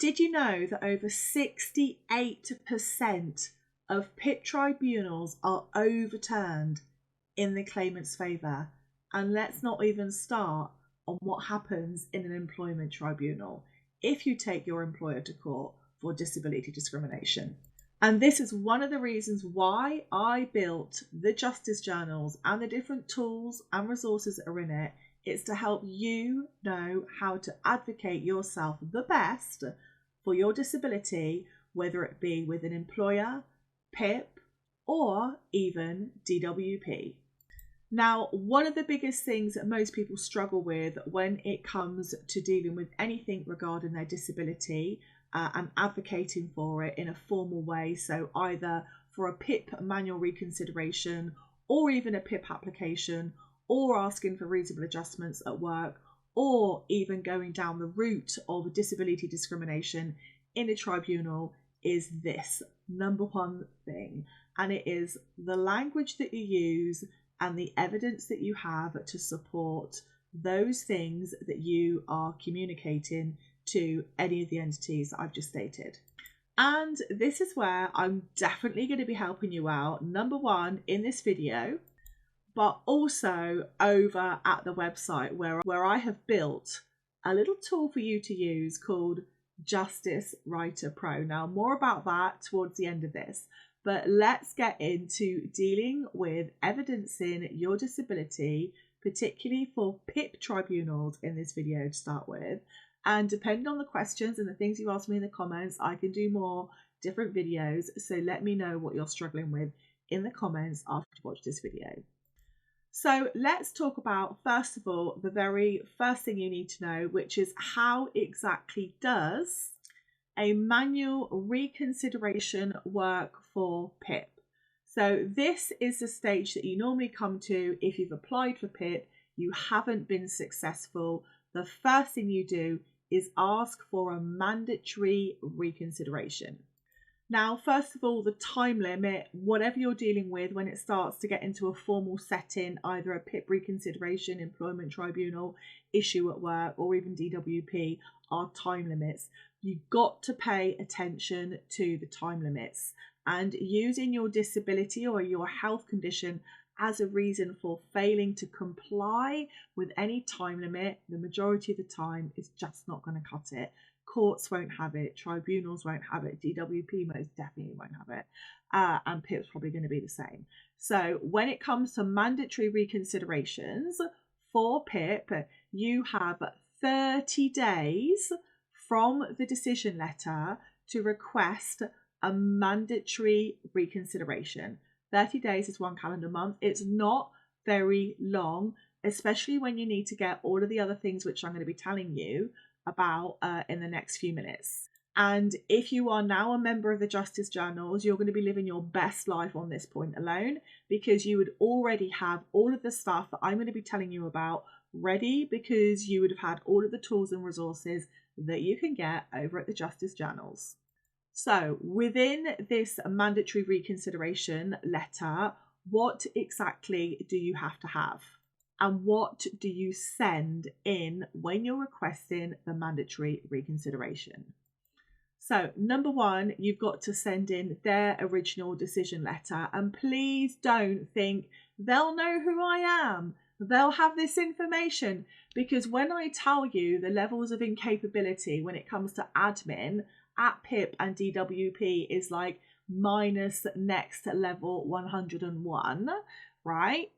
Did you know that over 68% of PIP tribunals are overturned in the claimant's favour? And let's not even start on what happens in an employment tribunal if you take your employer to court for disability discrimination. And this is one of the reasons why I built the Justice Journals and the different tools and resources that are in it. It's to help you know how to advocate yourself the best for your disability, whether it be with an employer, PIP, or even DWP. Now, one of the biggest things that most people struggle with when it comes to dealing with anything regarding their disability and advocating for it in a formal way, so either for a PIP manual reconsideration or even a PIP application, or asking for reasonable adjustments at work, or even going down the route of disability discrimination in a tribunal, is this number one thing, and it is the language that you use and the evidence that you have to support those things that you are communicating to any of the entities that I've just stated. And this is where I'm definitely going to be helping you out, number one, in this video, but also over at the website where I have built a little tool for you to use called Justice Writer Pro. Now, more about that towards the end of this, but let's get into dealing with evidencing your disability, particularly for PIP tribunals in this video to start with. And depending on the questions and the things you ask me in the comments, I can do more different videos. So let me know what you're struggling with in the comments after you watch this video. So let's talk about, first of all, the very first thing you need to know, which is how exactly does a manual reconsideration work for PIP? So this is the stage that you normally come to if you've applied for PIP, you haven't been successful. The first thing you do is ask for a mandatory reconsideration. Now, first of all, the time limit, whatever you're dealing with when it starts to get into a formal setting, either a PIP reconsideration, employment tribunal, issue at work, or even DWP, are time limits. You've got to pay attention to the time limits, and using your disability or your health condition as a reason for failing to comply with any time limit, the majority of the time is just not going to cut it. Courts won't have it, tribunals won't have it, DWP most definitely won't have it, and PIP's probably going to be the same. So when it comes to mandatory reconsiderations for PIP, you have 30 days from the decision letter to request a mandatory reconsideration. 30 days is 1 calendar month. It's not very long, especially when you need to get all of the other things which I'm going to be telling you about in the next few minutes. And if you are now a member of the Justice Journals, you're going to be living your best life on this point alone, because you would already have all of the stuff that I'm going to be telling you about ready, because you would have had all of the tools and resources that you can get over at the Justice Journals. So within this mandatory reconsideration letter, what exactly do you have to have? And what do you send in when you're requesting the mandatory reconsideration? So number one, you've got to send in their original decision letter. And please don't think they'll know who I am, they'll have this information, because when I tell you the levels of incapability when it comes to admin at PIP and DWP is like minus next level 101, right?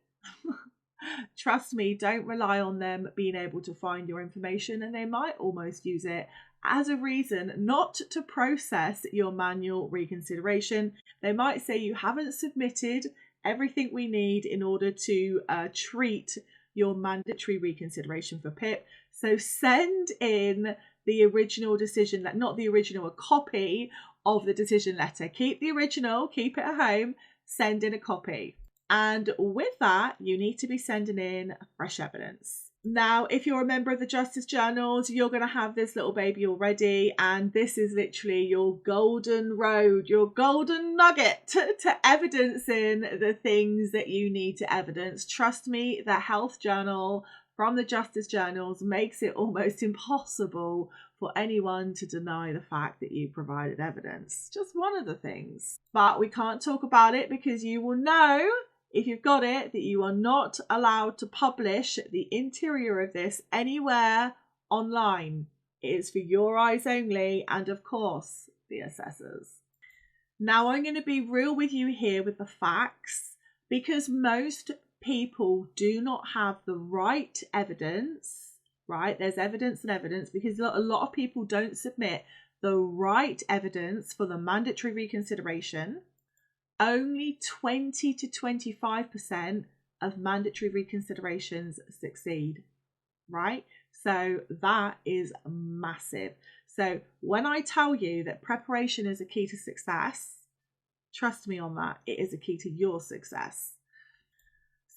Trust me, don't rely on them being able to find your information, and they might almost use it as a reason not to process your manual reconsideration. They might say you haven't submitted everything we need in order to treat your mandatory reconsideration for PIP. So send in the original decision letter, not the original, a copy of the decision letter. Keep the original, keep it at home, send in a copy. And with that, you need to be sending in fresh evidence. Now, if you're a member of the Justice Journals, you're going to have this little baby already, and this is literally your golden road, your golden nugget to evidencing the things that you need to evidence. Trust me, the health journal from the Justice Journals makes it almost impossible for anyone to deny the fact that you provided evidence. Just one of the things. But we can't talk about it because you will know, if you've got it, that you are not allowed to publish the interior of this anywhere online. It is for your eyes only, and of course, the assessors. Now, I'm going to be real with you here with the facts, because most people do not have the right evidence, right? There's evidence and evidence, because a lot of people don't submit the right evidence for the mandatory reconsideration. Only 20 to 25% of mandatory reconsiderations succeed, right? So that is massive. So when I tell you that preparation is a key to success, trust me on that, it is a key to your success.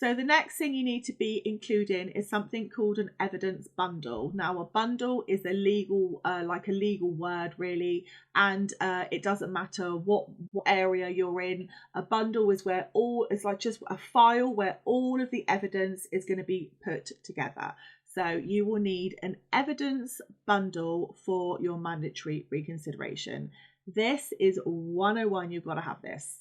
So the next thing you need to be including is something called an evidence bundle. Now, a bundle is a legal, like a legal word really, and it doesn't matter what area you're in. A bundle is where it's like just a file where all of the evidence is going to be put together. So you will need an evidence bundle for your mandatory reconsideration. This is 101. You've got to have this.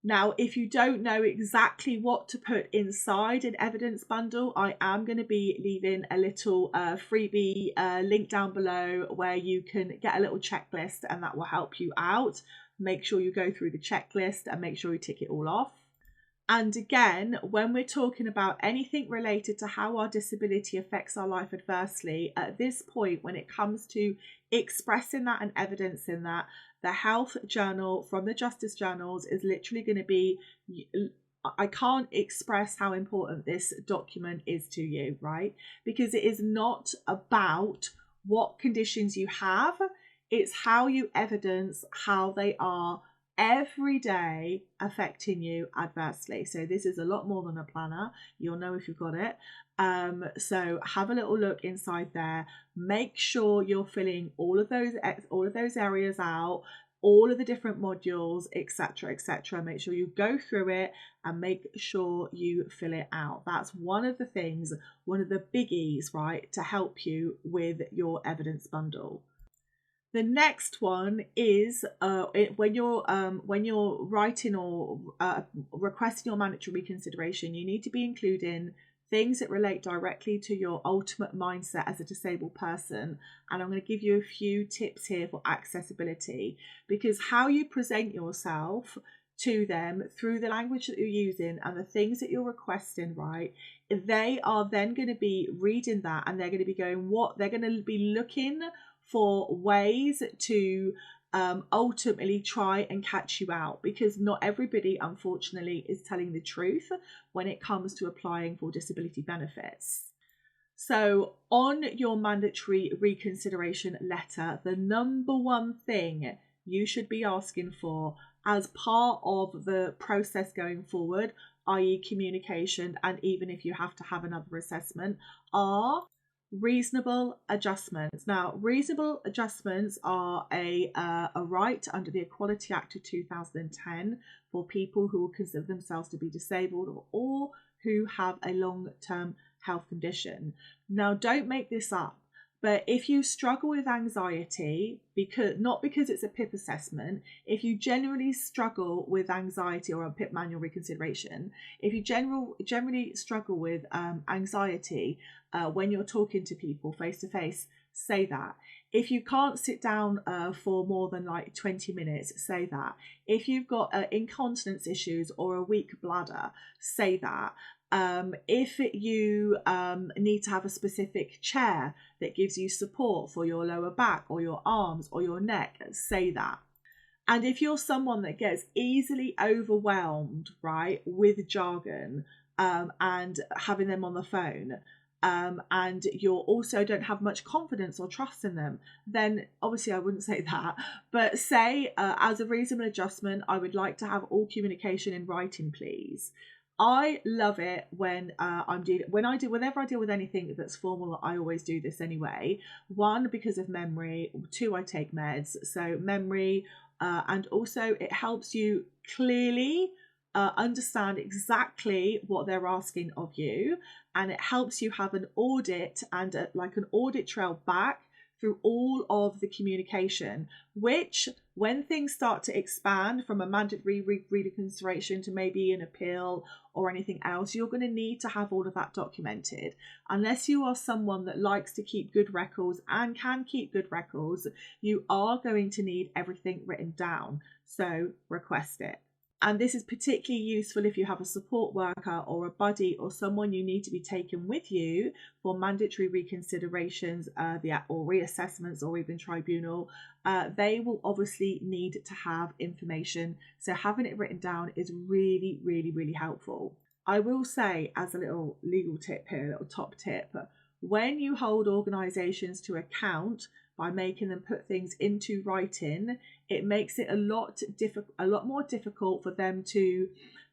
Now, if you don't know exactly what to put inside an evidence bundle, I am going to be leaving a little freebie link down below where you can get a little checklist, and that will help you out. Make sure you go through the checklist and make sure you tick it all off. And again, when we're talking about anything related to how our disability affects our life adversely, at this point, when it comes to expressing that and evidencing that, the health journal from the justice journals is literally going to be, I can't express how important this document is to you, right? Because it is not about what conditions you have, it's how you evidence how they are every day affecting you adversely. So this is a lot more than a planner. You'll know if you've got it. So have a little look inside there. Make sure you're filling all of those areas out, all of the different modules, etc., etc. Make sure you go through it and make sure you fill it out. That's one of the things, one of the biggies, right, to help you with your evidence bundle. The next one is when you're writing or requesting your mandatory reconsideration, you need to be including things that relate directly to your ultimate mindset as a disabled person. And I'm going to give you a few tips here for accessibility, because how you present yourself to them through the language that you're using and the things that you're requesting, right, they are then going to be reading that, and they're going to be going, they're going to be looking for ways to ultimately try and catch you out, because not everybody, unfortunately, is telling the truth when it comes to applying for disability benefits. So on your mandatory reconsideration letter, the number one thing you should be asking for as part of the process going forward, i.e. communication, and even if you have to have another assessment, are reasonable adjustments. Now, reasonable adjustments are a right under the Equality Act of 2010 for people who will consider themselves to be disabled or who have a long-term health condition. Now, don't make this up, but if you struggle with anxiety, not because it's a PIP assessment, if you generally struggle with anxiety, or a PIP manual reconsideration, if you generally struggle with anxiety when you're talking to people face to face, say that. If you can't sit down for more than like 20 minutes, say that. If you've got incontinence issues or a weak bladder, say that. If you need to have a specific chair that gives you support for your lower back or your arms or your neck, say that. And if you're someone that gets easily overwhelmed, right, with jargon and having them on the phone, and you also don't have much confidence or trust in them, then obviously I wouldn't say that, but say as a reasonable adjustment, I would like to have all communication in writing, please. I love it when whenever I deal with anything that's formal, I always do this anyway. One, because of memory. Two, I take meds, so memory, and also it helps you clearly understand exactly what they're asking of you, and it helps you have an audit and like an audit trail back through all of the communication, which when things start to expand from a mandatory reconsideration to maybe an appeal or anything else, you're going to need to have all of that documented. Unless you are someone that likes to keep good records and can keep good records, you are going to need everything written down. So request it. And this is particularly useful if you have a support worker or a buddy or someone you need to be taken with you for mandatory reconsiderations or reassessments or even tribunal. They will obviously need to have information. So having it written down is really, really, really helpful. I will say, as a little legal tip here, a little top tip, when you hold organisations to account by making them put things into writing, it makes it a lot more difficult for them to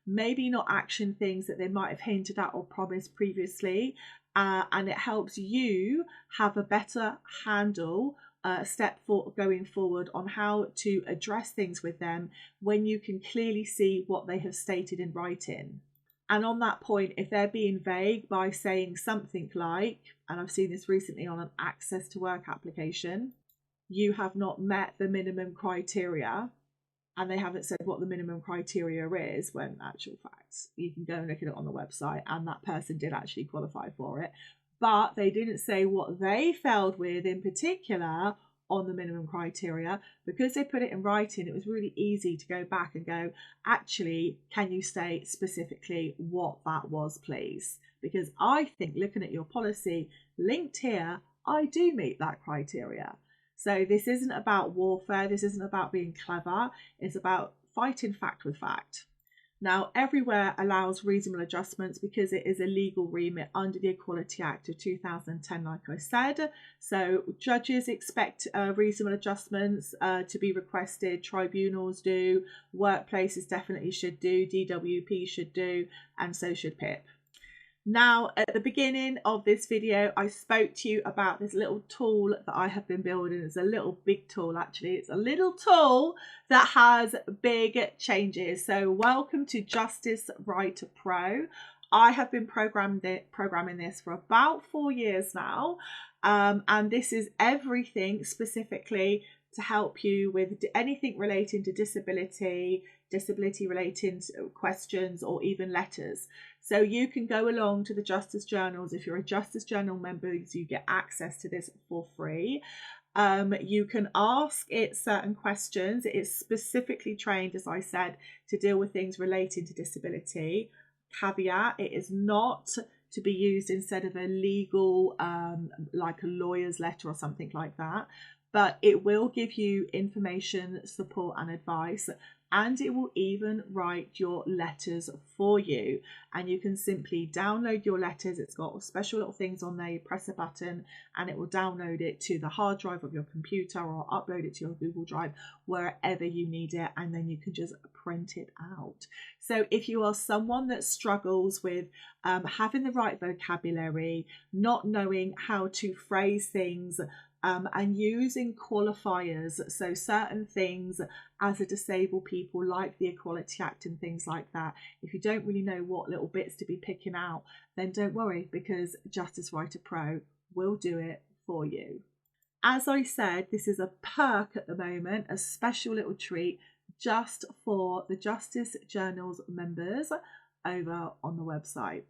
maybe not action things that they might have hinted at or promised previously, and it helps you have a better handle step for going forward on how to address things with them when you can clearly see what they have stated in writing. And on that point, if they're being vague by saying something like, and I've seen this recently on an access to work application, you have not met the minimum criteria, and they haven't said what the minimum criteria is, when in actual fact, you can go and look at it on the website and that person did actually qualify for it. But they didn't say what they failed with in particular on the minimum criteria. Because they put it in writing, it was really easy to go back and go, actually, can you state specifically what that was, please? Because I think looking at your policy linked here, I do meet that criteria. So this isn't about warfare, this isn't about being clever, it's about fighting fact with fact. Now, everywhere allows reasonable adjustments because it is a legal remit under the Equality Act of 2010, like I said. So judges expect reasonable adjustments to be requested, tribunals do, workplaces definitely should do, DWP should do, and so should PIP. Now, at the beginning of this video, I spoke to you about this little tool that I have been building. It's a little big tool, actually. It's a little tool that has big changes. So welcome to Justice Writer Pro. I have been programming this for about 4 years now. And this is everything specifically to help you with anything relating to disability related questions, or even letters. So you can go along to the Justice Journals. If you're a Justice Journal member, you get access to this for free. You can ask it certain questions. It is specifically trained, as I said, to deal with things relating to disability. Caveat, it is not to be used instead of a legal, like a lawyer's letter or something like that. But it will give you information, support and advice, and it will even write your letters for you. And you can simply download your letters. It's got special little things on there. You press a button and it will download it to the hard drive of your computer or upload it to your Google Drive, wherever you need it, and then you can just print it out. So if you are someone that struggles with having the right vocabulary, not knowing how to phrase things, and using qualifiers, so certain things as a disabled people, like the Equality Act and things like that, if you don't really know what little bits to be picking out, then don't worry, because Justice Writer Pro will do it for you. As I said, this is a perk at the moment, a special little treat just for the Justice Journals members over on the website.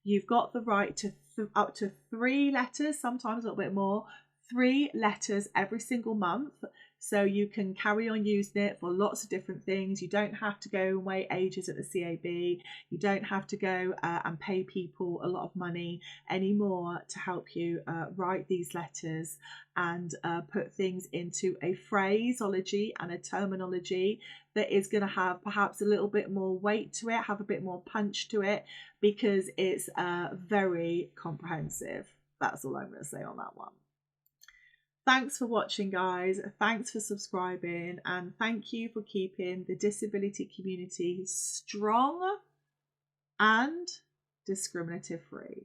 You've got the right to up to 3 letters, sometimes a little bit more, 3 letters every single month. So you can carry on using it for lots of different things. You don't have to go and wait ages at the CAB. You don't have to go and pay people a lot of money anymore to help you write these letters and put things into a phraseology and a terminology that is going to have perhaps a little bit more weight to it, have a bit more punch to it, because it's very comprehensive. That's all I'm going to say on that one. Thanks for watching, guys. Thanks for subscribing, and thank you for keeping the disability community strong and discriminative free.